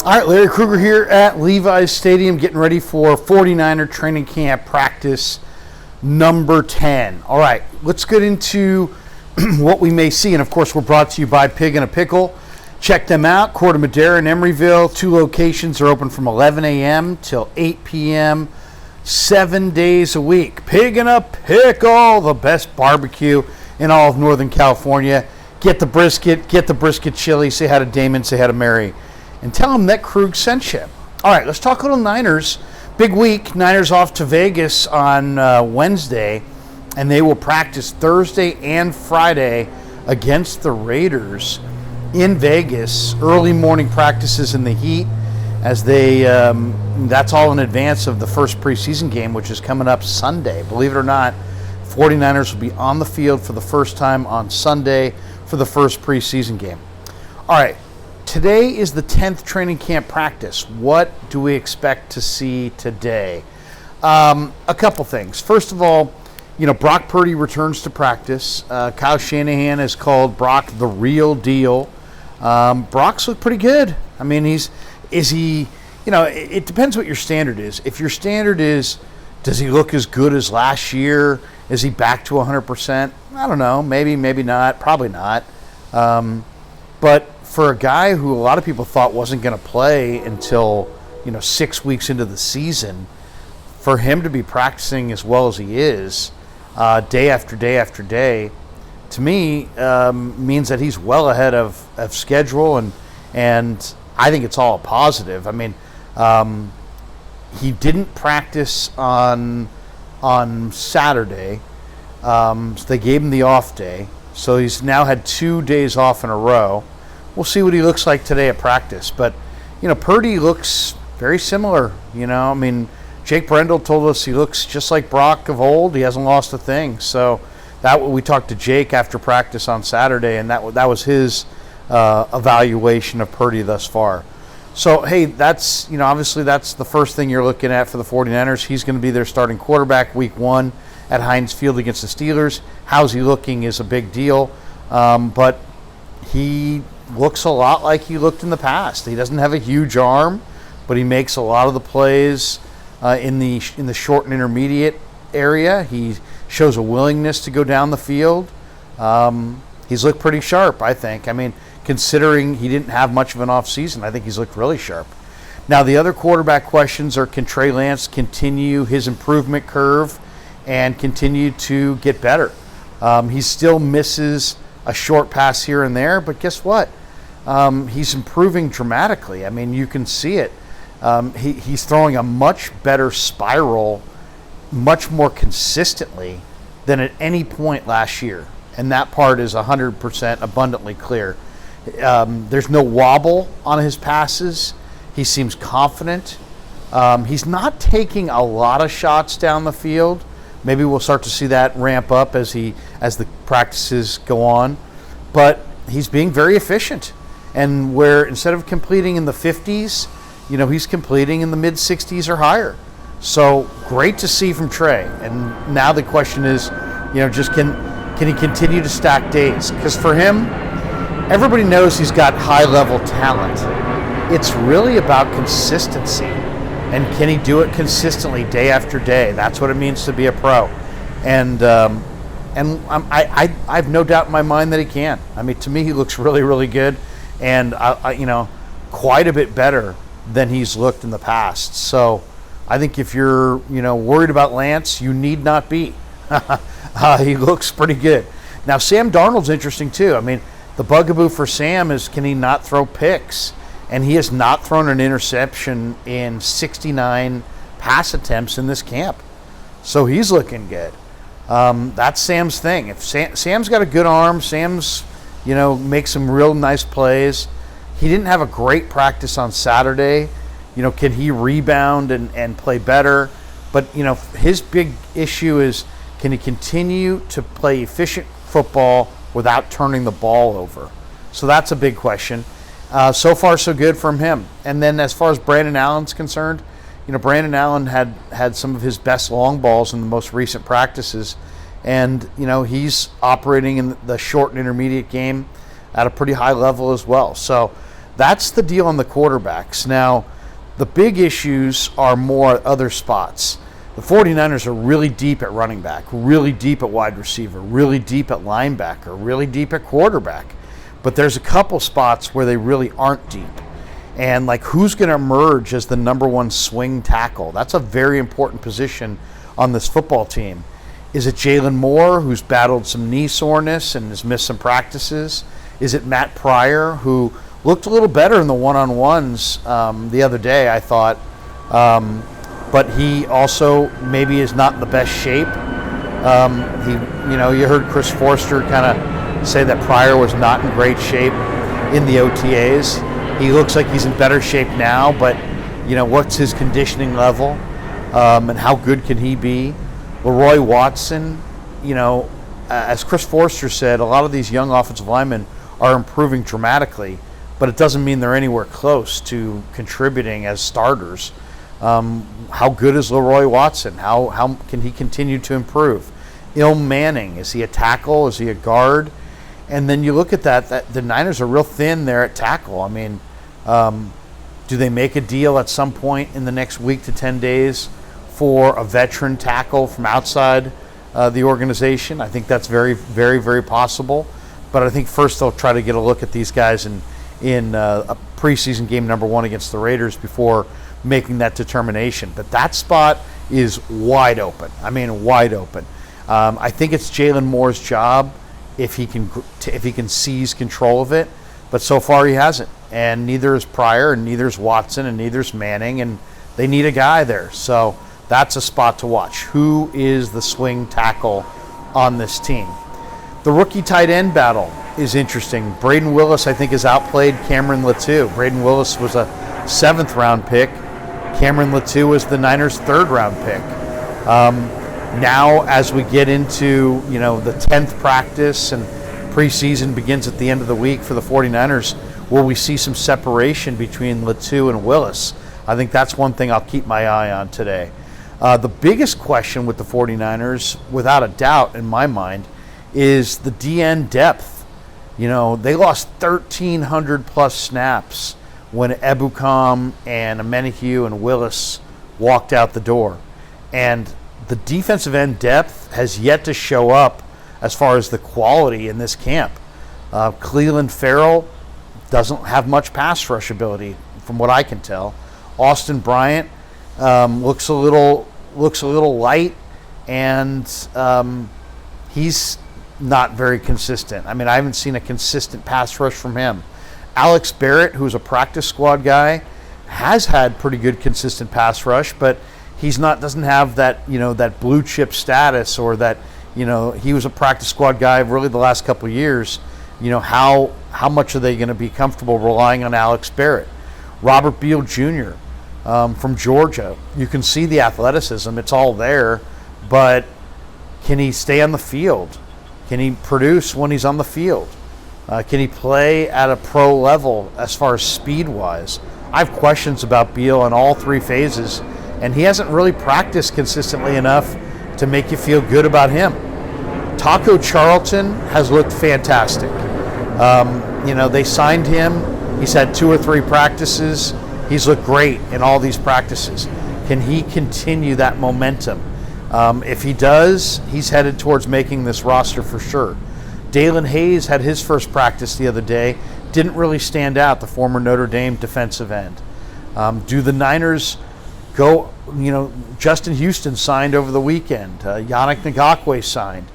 All right, Larry Krueger here at Levi's Stadium, getting ready for 49er training camp practice number 10. All right, let's get into what we may see. And of course, we're brought to you by Pig and a Pickle. Check them out, Corte Madera and Emeryville. 2 locations are open from 11 a.m. till 8 p.m. 7 days a week. Pig and a Pickle, the best barbecue in all of Northern California. Get the brisket chili. Say hi to Damon, say hi to Mary, and tell them that Krug sent you. All right, let's talk a little Niners. Big week. Niners off to Vegas on Wednesday, and they will practice Thursday and Friday against the Raiders in Vegas. Early morning practices in the heat, as they that's all in advance of the first preseason game, which is coming up Sunday. Believe it or not, 49ers will be on the field for the first time on Sunday for the first preseason game. All right, today is the 10th training camp practice. What do we expect to see today? A couple things. First of all, Brock Purdy returns to practice. Kyle Shanahan has called Brock the real deal. Brock's looked pretty good. I mean, it depends what your standard is. If your standard is, does he look as good as last year? Is he back to 100%? I don't know. Maybe, maybe not. Probably not. But for a guy who a lot of people thought wasn't going to play until 6 weeks into the season, for him to be practicing as well as he is, day after day after day, to me means that he's well ahead of schedule, and I think it's all a positive. I mean, he didn't practice on Saturday, so they gave him the off day. So he's now had 2 days off in a row. We'll see what he looks like today at practice. But, Purdy looks very similar. I mean, Jake Brendel told us he looks just like Brock of old. He hasn't lost a thing. So we talked to Jake after practice on Saturday, and that was his evaluation of Purdy thus far. So, hey, that's, obviously that's the first thing you're looking at for the 49ers. He's going to be their starting quarterback week 1 at Heinz Field against the Steelers. How's he looking is a big deal. But he looks a lot like he looked in the past. He doesn't have a huge arm, but he makes a lot of the plays in the short and intermediate area. He shows a willingness to go down the field. He's looked pretty sharp, I think. I mean, considering he didn't have much of an offseason, I think he's looked really sharp. Now, the other quarterback questions are, can Trey Lance continue his improvement curve and continue to get better? He still misses a short pass here and there, but guess what? He's improving dramatically. I mean, you can see it. He's throwing a much better spiral, much more consistently than at any point last year. And that part is 100% abundantly clear. There's no wobble on his passes. He seems confident. He's not taking a lot of shots down the field. Maybe we'll start to see that ramp up as the practices go on. But he's being very efficient. And where instead of completing in the 50s, he's completing in the mid-60s or higher. So great to see from Trey. And now the question is, just can he continue to stack days? Because for him, everybody knows he's got high-level talent. It's really about consistency. And can he do it consistently day after day? That's what it means to be a pro. And I have no doubt in my mind that he can. I mean, to me, he looks really, really good. And, quite a bit better than he's looked in the past. So I think if you're, worried about Lance, you need not be. He looks pretty good. Now, Sam Darnold's interesting, too. I mean, the bugaboo for Sam is, can he not throw picks? And he has not thrown an interception in 69 pass attempts in this camp. So he's looking good. That's Sam's thing. If Sam's got a good arm, Sam's, makes some real nice plays. He didn't have a great practice on Saturday. Can he rebound and play better? But, his big issue is, can he continue to play efficient football without turning the ball over? So that's a big question. So far, so good from him. And then as far as Brandon Allen's concerned, Brandon Allen had some of his best long balls in the most recent practices. And, he's operating in the short and intermediate game at a pretty high level as well. So That's the deal on the quarterbacks. Now, the big issues are more at other spots. The 49ers are really deep at running back, really deep at wide receiver, really deep at linebacker, really deep at quarterback. But there's a couple spots where they really aren't deep. And like, who's going to emerge as the number one swing tackle? That's a very important position on this football team. Is it Jalen Moore, who's battled some knee soreness and has missed some practices? Is it Matt Pryor, who looked a little better in the one-on-ones the other day, I thought, but he also maybe is not in the best shape. You heard Chris Forster kind of say that Pryor was not in great shape in the OTAs. He looks like he's in better shape now, but what's his conditioning level, and how good can he be? Leroy Watson, as Chris Forster said, a lot of these young offensive linemen are improving dramatically, but it doesn't mean they're anywhere close to contributing as starters. How good is Leroy Watson? How can he continue to improve? Ilm Manning, is he a tackle? Is he a guard? And then you look at that the Niners are real thin there at tackle. I mean, do they make a deal at some point in the next week to 10 days for a veteran tackle from outside the organization? I think that's very, very, very possible. But I think first they'll try to get a look at these guys in a preseason game number 1 against the Raiders before making that determination. But that spot is wide open. I mean, wide open. I think it's Jalen Moore's job if he can seize control of it. But so far he hasn't. And neither is Pryor, and neither is Watson, and neither is Manning. And they need a guy there. So that's a spot to watch. Who is the swing tackle on this team? The rookie tight end battle is interesting. Braden Willis, I think, has outplayed Cameron Latou. Braden Willis was a 7th-round pick. Cameron Latou was the Niners' 3rd-round pick. Now, as we get into the 10th practice and preseason begins at the end of the week for the 49ers, will we see some separation between Latou and Willis? I think that's one thing I'll keep my eye on today. The biggest question with the 49ers, without a doubt in my mind, is the DN depth. They lost 1,300 plus snaps when Ebukam and Amenihue and Willis walked out the door. And the defensive end depth has yet to show up as far as the quality in this camp. Cleveland Farrell doesn't have much pass rush ability from what I can tell. Austin Bryant looks a little light, and he's not very consistent. I mean, I haven't seen a consistent pass rush from him. Alex Barrett, who's a practice squad guy, has had pretty good consistent pass rush, but doesn't have that that blue chip status, or that he was a practice squad guy really the last couple of years. How much are they going to be comfortable relying on Alex Barrett? Robert Beal Jr. From Georgia, you can see the athleticism; it's all there, but can he stay on the field? Can he produce when he's on the field? Can he play at a pro level as far as speed-wise? I have questions about Beal in all 3 phases, and he hasn't really practiced consistently enough to make you feel good about him. Taco Charlton has looked fantastic. They signed him. He's had 2 or 3 practices. He's looked great in all these practices. Can he continue that momentum? If he does, he's headed towards making this roster for sure. Dalen Hayes had his first practice the other day. Didn't really stand out, the former Notre Dame defensive end. Do the Niners go, Justin Houston signed over the weekend. Yannick Ngakoue signed.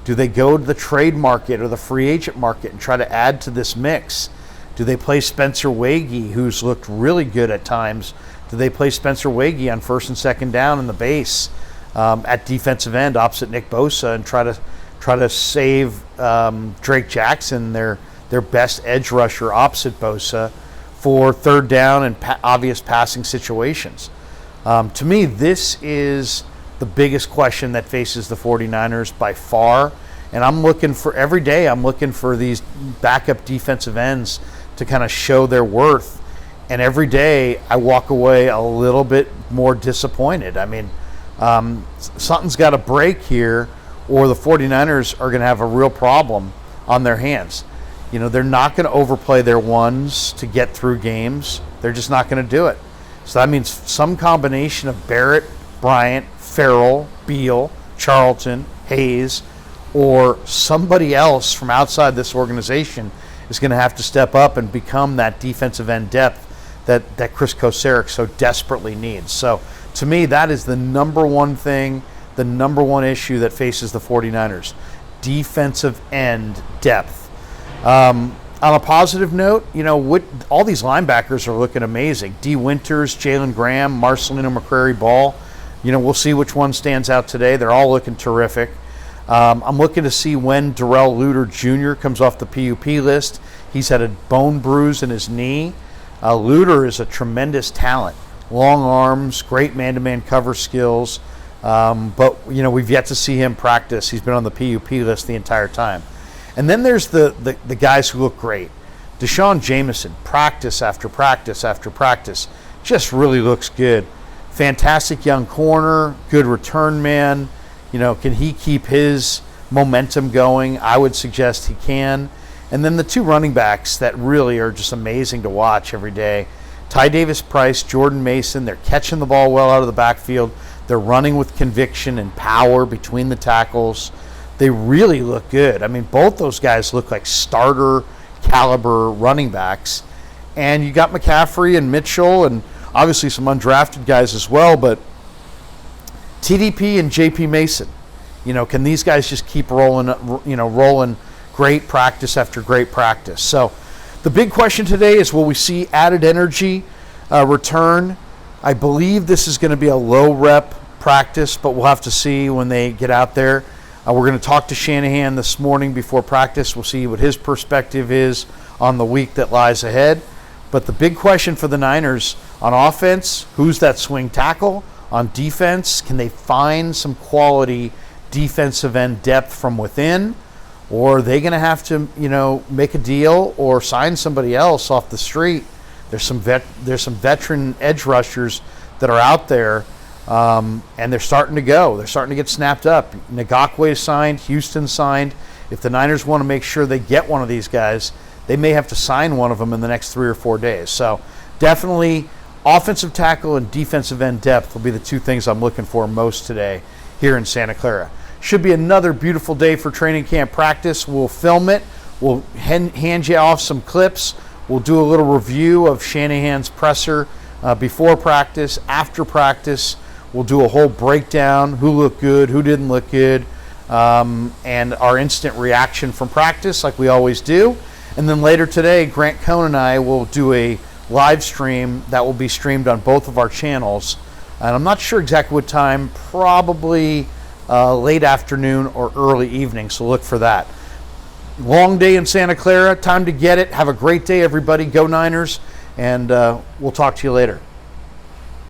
Do they go to the trade market or the free agent market and try to add to this mix? Do they play Spencer Wagee, who's looked really good at times? Do they play Spencer Wagee on 1st and 2nd down in the base at defensive end opposite Nick Bosa and try to save Drake Jackson, their best edge rusher opposite Bosa, for 3rd down and obvious passing situations? To me, this is the biggest question that faces the 49ers by far. And every day I'm looking for these backup defensive ends to kind of show their worth. And every day I walk away a little bit more disappointed. I mean, something's got to break here, or the 49ers are going to have a real problem on their hands. They're not going to overplay their ones to get through games. They're just not going to do it. So that means some combination of Barrett, Bryant, Farrell, Beal, Charlton, Hayes, or somebody else from outside this organization is going to have to step up and become that defensive end depth that Chris Kocurek so desperately needs. So to me, that is the number one thing, the number one issue that faces the 49ers, defensive end depth. On a positive note, all these linebackers are looking amazing. D. Winters, Jalen Graham, Marcelino McCrary-Ball. We'll see which one stands out today. They're all looking terrific. I'm looking to see when Darrell Luter Jr. comes off the PUP list. He's had a bone bruise in his knee. Luter is a tremendous talent. Long arms, great man-to-man cover skills. But we've yet to see him practice. He's been on the PUP list the entire time. And then there's the guys who look great. Deshaun Jameson, practice after practice after practice, just really looks good. Fantastic young corner, good return man. Can he keep his momentum going? I would suggest he can. And then the two running backs that really are just amazing to watch every day. Ty Davis-Price, Jordan Mason, they're catching the ball well out of the backfield. They're running with conviction and power between the tackles. They really look good. I mean, both those guys look like starter caliber running backs. And you got McCaffrey and Mitchell and obviously some undrafted guys as well, but TDP and JP Mason, can these guys just keep rolling great practice after great practice? So the big question today is, will we see added energy return? I believe this is going to be a low rep practice, but we'll have to see when they get out there. We're going to talk to Shanahan this morning before practice. We'll see what his perspective is on the week that lies ahead. But the big question for the Niners on offense, who's that swing tackle? On defense, can they find some quality defensive end depth from within? Or are they going to have to, make a deal or sign somebody else off the street? There's some veteran edge rushers that are out there, and they're starting to go. They're starting to get snapped up. Ngakoue signed, Houston signed. If the Niners want to make sure they get one of these guys, they may have to sign one of them in the next 3 or 4 days. So definitely offensive tackle and defensive end depth will be the two things I'm looking for most today here in Santa Clara. Should be another beautiful day for training camp practice. We'll film it. We'll hand you off some clips. We'll do a little review of Shanahan's presser before practice, after practice. We'll do a whole breakdown, who looked good, who didn't look good, and our instant reaction from practice like we always do. And then later today, Grant Cohn and I will do a live stream that will be streamed on both of our channels. And I'm not sure exactly what time, probably late afternoon or early evening, so look for that. Long day in Santa Clara, time to get it. Have a great day, everybody. Go Niners, and we'll talk to you later.